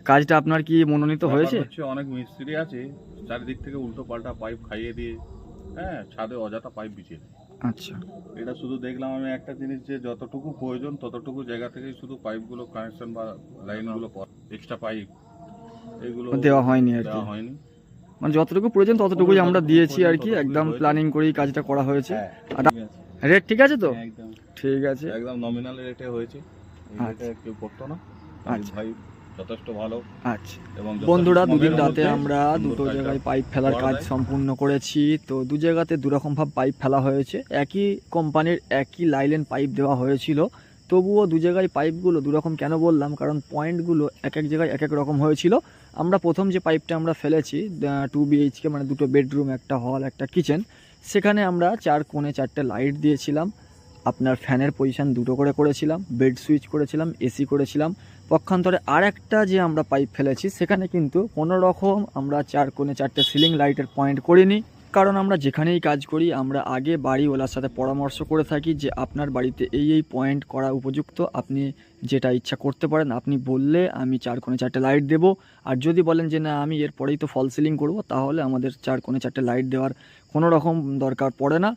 কাজটা আপনার কি মনোনীত হয়েছে? অনেক মিস্ত্রি আছে চারিদিক থেকে উল্টো পাল্টা পাইপ খাইয়ে দিয়ে, হ্যাঁ, ছাদে অযথা পাইপ বিছিয়ে দেয়। আচ্ছা। এটা শুধু দেখলাম আমি একটা জিনিস, যে যতটুকু প্রয়োজন ততটুকু জায়গা থেকেই শুধু পাইপগুলো কানেকশন বা লাইনগুলো, এক্সট্রা পাইপ এগুলো দেওয়া হয়নি আর কি, দেওয়া হয়নি। মানে যতটুকু প্রয়োজন ততটুকুই আমরা দিয়েছি আর কি, একদম প্ল্যানিং করেই কাজটা করা হয়েছে। আর রেট ঠিক আছে তো? একদম ঠিক আছে, একদম নমিনাল রেটে হয়েছে, এই রেটে কেউ করতো না। আচ্ছা ভাই যথেষ্ট ভালো। আচ্ছা এবং বন্ধুরা, যথেষ্ট দুদিন কমের রাতে মধ্যে আমরা সুন্দর দুটো কাজটা জায়গায় পাইপ ফেলার করা কাজ যায়। সম্পূর্ণ করেছি। তো দু জায়গাতে দুরকমভাবে পাইপ ফেলা হয়েছে, একই কোম্পানির একই লাইলেন পাইপ দেওয়া হয়েছিল, তবুও দু জায়গায় পাইপগুলো দুরকম কেন বললাম, কারণ পয়েন্টগুলো এক এক জায়গায় এক এক রকম হয়েছিল। আমরা প্রথম যে পাইপটা আমরা ফেলেছি 2 BHK, মানে দুটো বেডরুম, একটা হল, একটা কিচেন, সেখানে আমরা 4 কোণে 4টে লাইট দিয়েছিলাম, আপনার ফ্যানের পজিশান দুটো করে করেছিলাম, বেড সুইচ করেছিলাম, এসি করেছিলাম। পক্ষান্তরে আর একটা যে আমরা পাইপ ফেলেছি সেখানে কিন্তু কোনো রকম আমরা 4 কোণে 4টে সিলিং লাইটের পয়েন্ট করিনি, কারণ আমরা যেখানেই কাজ করি আমরা আগে বাড়িওয়ালার সাথে পরামর্শ করে থাকি যে আপনার বাড়িতে এই পয়েন্ট করা উপযুক্ত, আপনি যেটা ইচ্ছা করতে পারেন, আপনি বললে আমি 4 কোণে 4টে লাইট দেবো। আর যদি বলেন যে না আমি এরপরেই তো ফল সিলিং করব, তাহলে আমাদের 4 কোণে 4টে লাইট দেওয়ার কোনো রকম দরকার পড়ে না।